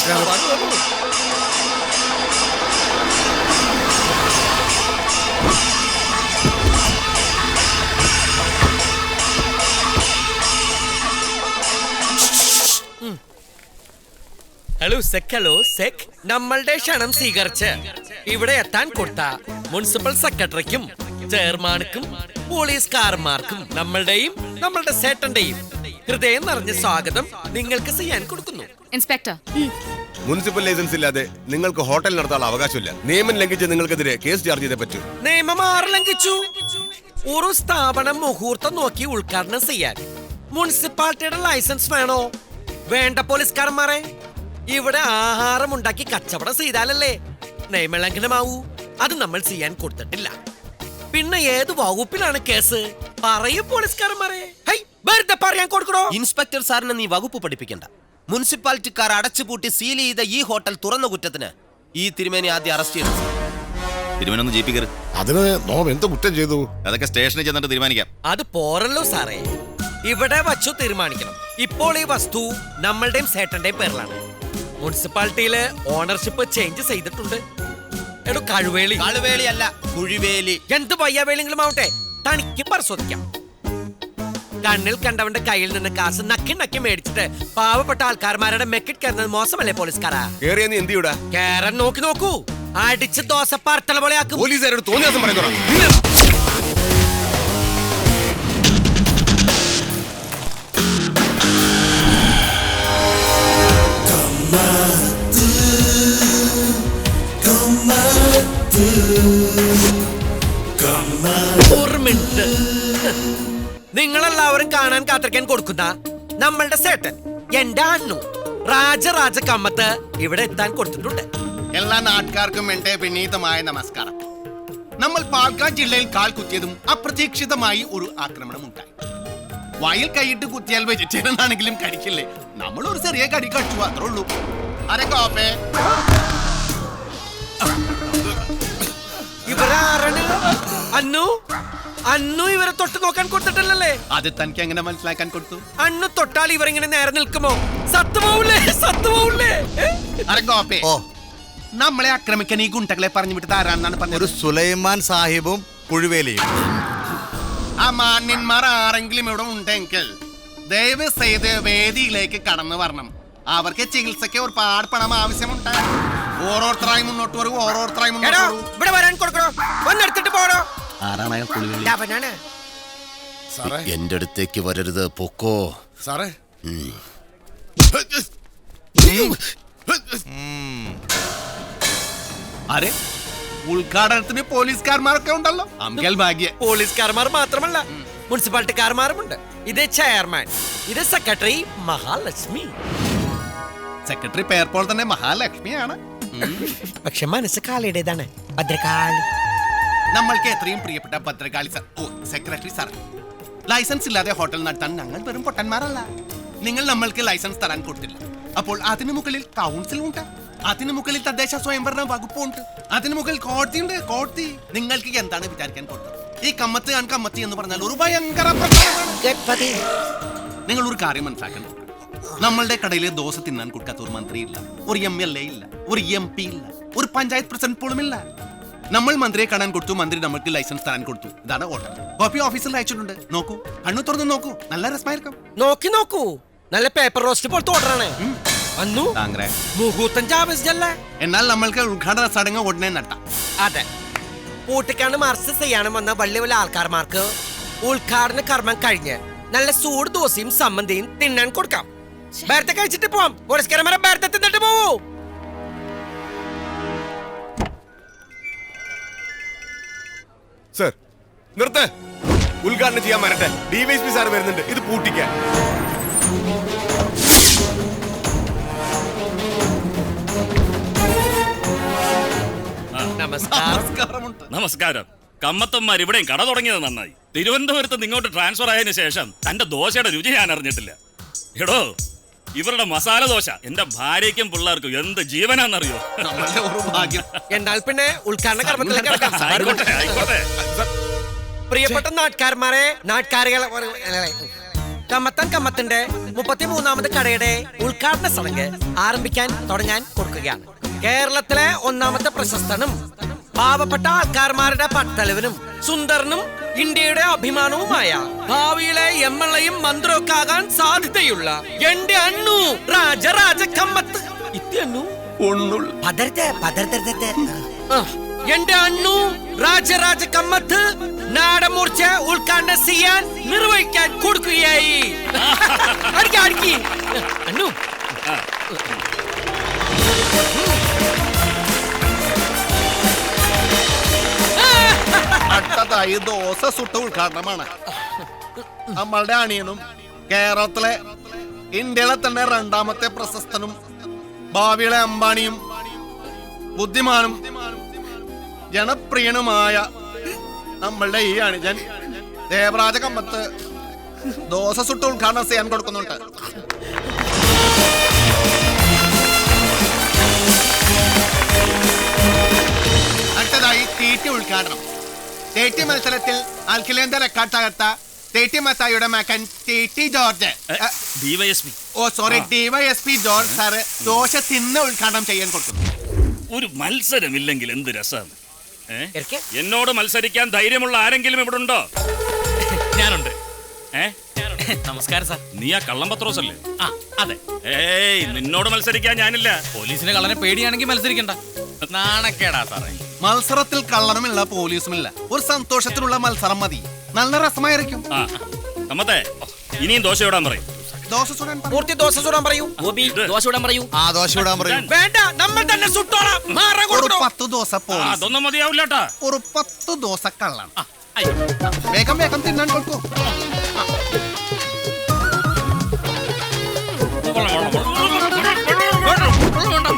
Hello sec നമ്മളുടെ ക്ഷണം സ്വീകരിച്ച് ഇവിടെ എത്താൻ കൊടുത്ത മുനിസിപ്പൽ സെക്രട്ടറിക്കും ചെയർമാൻക്കും പോലീസുകാരന്മാർക്കും നമ്മളുടെ സേട്ടന്റെയും ഹൃദയം നിറഞ്ഞ സ്വാഗതം നിങ്ങൾക്ക് ചെയ്യാൻ കൊടുക്കുന്നു. ഇൻസ്പെക്ടർ, മുനിസിപ്പൽ ലൈസൻസ് ഇല്ലാതെ നിങ്ങൾക്ക് ഹോട്ടൽ നടത്താനുള്ള അവകാശമില്ല. നിയമം ലംഘിച്ച് നിങ്ങൾക്കെതിരെ കേസ് ചാർജ് ചെയ്തേ പറ്റൂ. നിയമം ആറ് ലംഘിച്ചു? ഒരു സ്ഥാപനം മുഹൂർത്തം നോക്കി ഉദ്ഘാടനം ചെയ്യാൻ മുനിസിപ്പാലിറ്റിയുടെ ലൈസൻസ് വേണോ? വേണ്ട പോലീസുകാരന്മാരെ, ഇവിടെ ആഹാരം ഉണ്ടാക്കി കച്ചവടം ചെയ്താലല്ലേ നിയമലംഘനമാവൂ. അത് നമ്മൾ ചെയ്യാൻ കൊടുത്തിട്ടില്ല. പിന്നെ ഏത് വകുപ്പിലാണ് കേസ്? പറയൂ പോലീസുകാരന്മാരെ. വെറുതെ പറയാൻ കൊടുക്കണോ? ഇൻസ്പെക്ടർ സാറിന് നീ വകുപ്പ് പഠിപ്പിക്കണ്ട. മുനിസിപ്പാലിറ്റിക്കാർ അടച്ചുപൂട്ടി സീൽ ചെയ്ത ഈ ഹോട്ടൽ തുറന്ന കുറ്റത്തിന് ഈ തിരുമേനി ആദ്യം അറസ്റ്റ് ചെയ്തു. തിരുമേനൊന്ന് ജീപ്പ് കയറി. അതിന് നോം എന്ത് കുറ്റം ചെയ്തു? അതൊക്കെ സ്റ്റേഷനിൽ ചെന്നിട്ട് തീരുമാനിക്കാം. അത് പോരല്ലോ സാറേ, ഇവിടെ വച്ചു തീരുമാനിക്കണം. ഇപ്പോൾ ഈ വസ്തു നമ്മളുടെയും സേട്ടന്റെയും പേരിലാണ്. മുനിസിപ്പാലിറ്റിയില് ഓണർഷിപ്പ് ചേഞ്ച് ചെയ്തിട്ടുണ്ട്. എടോ കഴുവേളി അല്ല, കുഴിവേലി. എന്ത് പയ്യാവേളിങ്കിലും ആവട്ടെ, തനിക്ക് പരിശോധിക്കാം. കണ്ണിൽ കണ്ടവന്റെ കയ്യിൽ നിന്ന് കാശ് നക്കി മേടിച്ചിട്ട് പാവപ്പെട്ട ആൾക്കാർമാരുടെ മെക്കിട്ട് കയറുന്നത് മോശമല്ലേ പോലീസുകാരാ? കേറിയ നീ എന്ത് ചെയ്യൂടാ? കേറാൻ നോക്കൂ, അടിച്ച് ദോശ പാർത്തല പോലെ ആക്കും. പോലീസുകാരോട് തോന്നിയ ദിവസം പറയുന്നു. നിങ്ങളെല്ലാവരും കാണാൻ കാത്തിരിക്കാൻ കൊടുക്കുന്ന നമ്മളുടെ സേട്ടൻ എന്റെ അണ്ണു രാജ കമ്മത്ത് ഇവിടെ എത്താൻ കൊടുത്തിട്ടുണ്ട്. എല്ലാ നാട്ടുകാർക്കും എന്റെ വിനീതമായ നമസ്കാരം. നമ്മൾ പാലക്കാട് ജില്ലയിൽ കാൽ കുത്തിയതും അപ്രതീക്ഷിതമായി ഒരു ആക്രമണം ഉണ്ടായി. വായിൽ കൈയിട്ട് കുത്തിയാൽ വെജിറ്റേറിയൻ ആണെങ്കിലും കടിക്കില്ലേ? നമ്മൾ ഒരു ചെറിയ കടി കടിച്ചു, അത്രേ ഉള്ളൂ. അരെ കോപ്പേ, ഇവരാരാണ്? അന്നു ഇവരെ തൊട്ട് നോക്കാൻ കൊടുത്തിട്ടില്ലല്ലേ? അത് തനിക്ക് എങ്ങനെ മനസ്സിലാക്കാൻ കൊടുത്തു? അന്നു തൊട്ടാൽ ഇവരിങ്ങനെ നേരെ നിൽക്കുമോ? സത്തുപോവില്ലേ? അരെ കോപ്പേ, നമ്മളെ ആക്രമിക്കാൻ ഈ ഗുണ്ടകളെ പറഞ്ഞു വിട്ടത് ആരാണെന്നാണ് പറഞ്ഞത്? ഒരു സുലൈമാൻ സാഹിബും കുഴുവേലിയും. ആ മാന്യന്മാർ ആരെങ്കിലും ഇവിടെ ഉണ്ടെങ്കിൽ ദയവ് ചെയ്ത് വേദിയിലേക്ക് കടന്നു വരണം. അവർക്ക് ചികിത്സയ്ക്ക് ഒരുപാട് പണം ആവശ്യമുണ്ട്. ഓരോരുത്തരായി മുന്നോട്ട് വരും, ഓരോരുത്തരായി മുന്നോട്ട് വരും. ഇവിടെ വരാൻ കൊടുക്കണോ? വന്നെടുത്തിട്ട് പോടോ. ആരാണ് അയാൾ? കുളിവേലി. അവനാണ്. എന്റെ അടുത്തേക്ക് വരരുത്, പൊക്കോ. സാറേ, ആരെ? ഉദ്ഘാടനത്തിന് പോലീസുകാരന്മാരൊക്കെ ഉണ്ടല്ലോ. അങ്കൽ ഭാഗ്യ. പോലീസുകാരന്മാർ മാത്രമല്ല, മുനിസിപ്പാലിറ്റിക്കാരന്മാരുമുണ്ട്. ഇത് ചെയർമാൻ, ഇത് സെക്രട്ടറി മഹാലക്ഷ്മി. സെക്രട്ടറി പേർ പോലെ തന്നെ മഹാലക്ഷ്മിയാണ്. പക്ഷെ മനസ്സ് കാളിയുടേതാണ്, ഭദ്രകാളി. നമ്മൾക്ക് എത്രയും പ്രിയപ്പെട്ട Bhadrakali sir, secretary sir, licence ഇല്ലാതെ ഹോട്ടൽ നടത്താൻ ഞങ്ങൾ വെറും പൊട്ടന്മാരല്ല. നിങ്ങൾ നമ്മൾക്ക് ലൈസൻസ് തരാൻ കൊടുത്തില്ല. അപ്പോൾ അതിനു മുകളിൽ കൗൺസിൽ ഉണ്ട്, അതിനു മുകളിൽ തദ്ദേശ സ്വയംഭരണ വകുപ്പുണ്ട്, അതിനു മുകളിൽ കോടതിയുണ്ട്. കോടതി നിങ്ങൾക്ക് എന്താണ് വിചാരിക്കാൻ കൊടുത്തത്? ഈ കമ്മത്തി എന്ന് പറഞ്ഞാൽ ഒരു ഭയങ്കര പ്രശ്നമാണ്. നിങ്ങൾ ഒരു കാര്യം മനസ്സിലാക്കണം. നമ്മളുടെ കടയിലെ ദോശ തിന്നാൻ കൊടുക്കാത്ത ഒരു മന്ത്രിയില്ല, ഒരു MLA ഇല്ല, ഒരു MP ഇല്ല, ഒരു പഞ്ചായത്ത് പ്രസിഡന്റ് പോലും ഇല്ല. നമ്മൾ മന്ത്രിയെ കാണാൻ കൊടുത്തു, മന്ത്രി നമുക്ക് ലൈസൻസ് തരാൻ കൊടുത്തു. ഇതാണ് ഓർഡർ. കോപ്പി ഓഫീസിൽ അയച്ചിട്ടുണ്ട്. നോക്കൂ, കണ്ണു തുറന്ന് നോക്കൂ, നല്ല രസമായിരിക്കും. നോക്കൂ, നല്ല പേപ്പർ റോസ്റ്റ് പോലത്തെ ഓർഡറാണ്. മുഹൂർത്തം ജാവസിച്ചല്ലേ? എന്നാൽ നമ്മൾക്ക് ഉദ്ഘാടന ചടങ്ങ് ഉടനെ നടത്താം. അതെ, പൂട്ടിക്കാണ്ട് മർച്ച ചെയ്യാനും വന്ന വലിയ വലിയ ആൾക്കാർമാർക്ക് ഉദ്ഘാടന കർമ്മം കഴിഞ്ഞ് നല്ല സൂട് ദോശയും സമ്മന്തിയും തിന്നാൻ കൊടുക്കാം. നേരത്തെ കഴിച്ചിട്ട് പോവാം. പോലീസുകാരന്മാരെ നേരത്തെ തിന്നിട്ട് പോവൂ. സർ നിർത്ത്. ഉദ്ഘാടനം ചെയ്യാൻ വരട്ടെ. DYSP സാർ വരുന്നുണ്ട്. ഇത് പൂട്ടിക്കാൻ. നമസ്കാരം. കമ്മത്തന്മാർ ഇവിടെയും കട തുടങ്ങിയത് നന്നായി. തിരുവനന്തപുരത്ത് ഇങ്ങോട്ട് ട്രാൻസ്ഫർ ആയതിനു ശേഷം തന്റെ ദോശയുടെ രുചി ഞാൻ അറിഞ്ഞിട്ടില്ല. എടോ, ഇവരുടെ മസാല ദോശ എന്റെ ഭാര്യയ്ക്കും പിള്ളേർക്കും എന്ത് ജീവനാന്നറിയോ? എന്നാൽ പിന്നെ ഉദ്ഘാടന കർമ്മത്തിലേക്ക് കിടക്കാം. ആയിക്കോട്ടെ. പ്രിയപ്പെട്ട നാട്ടുകാരെ, കമ്മത്തൻ കമ്മത്തിന്റെ 33ാമത് കടയുടെ ഉദ്ഘാടന ചടങ്ങ് ആരംഭിക്കാൻ തുടങ്ങാൻ കൊടുക്കുകയാണ്. കേരളത്തിലെ ഒന്നാമത്തെ പ്രശസ്തനും പാവപ്പെട്ട ആൾക്കാർമാരുടെ പട്ടലവനും സുന്ദരനും ഇന്ത്യയുടെ അഭിമാനവുമായ ഭാവിയിലെ MLA-യും മന്ത്രിയൊക്കെ ആകാൻ സാധ്യതയുള്ള എന്റെ അണ്ണു രാജരാജ കമ്മത്ത് എന്റെ അണ്ണു രാജരാജ കമ്മത്ത് നാടമൂർച്ച ഉദ്ഘാടനം ചെയ്യാൻ നിർവഹിക്കാൻ കൊടുക്കുകയായി. അണ്ണു അടുത്തതായി ദോശ സുട്ട ഉദ്ഘാടനമാണ്. നമ്മളുടെ അണിയനും കേരളത്തിലെ ഇന്ത്യയിലെ തന്നെ 2ാമത്തെ പ്രശസ്തനും ഭാവിയിലെ അംബാനിയും ബുദ്ധിമാനും ജനപ്രിയനുമായ നമ്മളുടെ ഈ അണിജൻ ദേവരാജ കമ്മത്ത് ദോശ സുട്ട ഉദ്ഘാടനം ചെയ്യാൻ കൊടുക്കുന്നുണ്ട്. അടുത്തതായി തീറ്റി ഉദ്ഘാടനം. തീറ്റി മത്സരത്തിൽ അഖിലേന്ത്യാ റെക്കോർഡ് തകർത്ത തീറ്റി മത്തായിയുടെ മകൻ തീറ്റി George DYSP George sir dosa തിന്ന ഉദ്ഘാടനം ചെയ്യാൻ കൊടുക്കുന്നു. ഒരു മത്സരമില്ലെങ്കിൽ എന്ത് രസം. എന്നോട് മത്സരിക്കാൻ ധൈര്യമുള്ള ആരെങ്കിലും ഇവിടെ ഉണ്ടോ? ഞാനുണ്ട്. നമസ്കാരം സാർ. നീ ആ കള്ളം പത്രോസ് അല്ലേ? അതെ. ഏയ്, നിന്നോട് മത്സരിക്കാൻ ഞാനില്ല. പോലീസിനെ കള്ളനെ പേടിയാണെങ്കിൽ മത്സരിക്കണ്ട. നാണക്കേടാ സാറേ. മത്സരത്തിൽ കള്ളനുമില്ല പോലീസുമില്ല. ഒരു സന്തോഷത്തിലുള്ള മത്സരം മതി. നല്ല രസമായിരിക്കും. കമ്മത്തെ, ഇനിയും ദോശ ഇടാൻ പറയും. ദോശ ചുടാൻ പറ. പൂർത്തി ദോശ ചൂടാൻ പറയൂ. ദോശ ഇടാൻ പറയൂ. ആ ദോശ ഇടാൻ പറയും. വേണ്ട, നമ്മൾ തന്നെ സുട്ടോളാം. ഒരു 10 ദോശ പോലീസ്. അതൊന്നും മതിയാവില്ലാട്ടാ. ഒരു 10 ദോശ കള്ളൻ. വേഗം വേഗം തിന്നാൻ കൊടുക്കൂ.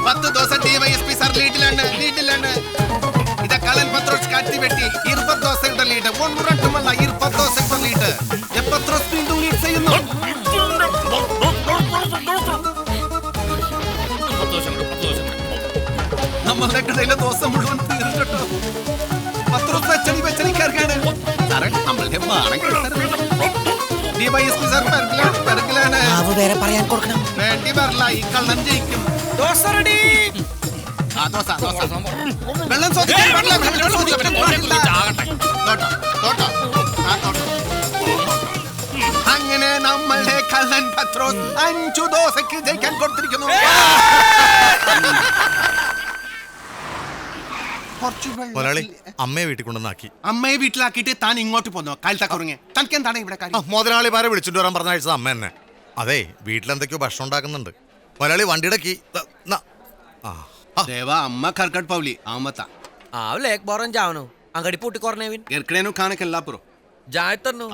പത്ത് ദോശ DYSP സാർ ലീഡിലാണ്. ഇത് കള്ളൻ പത്രോസ് കാട്ടി വെട്ടി 20 ദോശയുടെ ലീഡ്. 1-2 20 ദോശയുടെ ലീഡ്. പത്രോസ് വീണ്ടും ലീഡ് ചെയ്യുന്നു. നമ്മളുടെ കടയിലെ ദോശ മുഴുവൻ തീർന്നിട്ടോ. പത്രോസ് വെച്ചടിക്കാർക്കാണ് സാറേ നമ്മളുടെ മാനം കെടുത്തരുത്. DYSP sir പെരക്കിലാണ്. വേണ്ടി വരില്ല, ഈ കള്ളൻ ജയിക്കും. ദോശ റെഡി. ദോശ വെള്ളം ചോദിക്കാൻ പാടില്ല. അങ്ങനെ നമ്മളുടെ കള്ളൻ പത്രോസ് 5 ദോശക്ക് ജയിക്കാൻ കൊടുത്തിരിക്കുന്നു. മുതലാളി അമ്മയെ വീട്ടിൽ കൊണ്ടുവന്നാക്കി. അമ്മയെ വീട്ടിലാക്കിയിട്ട് താൻ ഇങ്ങോട്ട് പോന്നോ? കാലത്ത കുറങ്ങെ തനിക്ക് എന്താണ് ഇവിടെ കാര്യം? മുതലാളിമാരെ വിളിച്ചിട്ട് വരാൻ പറഞ്ഞ അയച്ചത് അമ്മ തന്നെ. അതെ, വീട്ടിലെന്തൊക്കെയോ ഭക്ഷണം ഉണ്ടാക്കുന്നുണ്ട്. മുതലാളി വണ്ടിയുടെ കീ ದೇವ ಅಮ್ಮ ಕರ್ಕಟ್ ಪವ್ಲಿ ಆಮತ ಲೇಕ್ ಬಾರನ್ ಜಾವನು ಅಂಗಡಿ ಪೂಟಿ ಕೊರ್ನೇವಿನ್ ಎರ್ಕಡೇನು ಕಾಣಕ್ಕೆಲ್ಲ ಪುರು ಜಾಯ್ತನ್ನು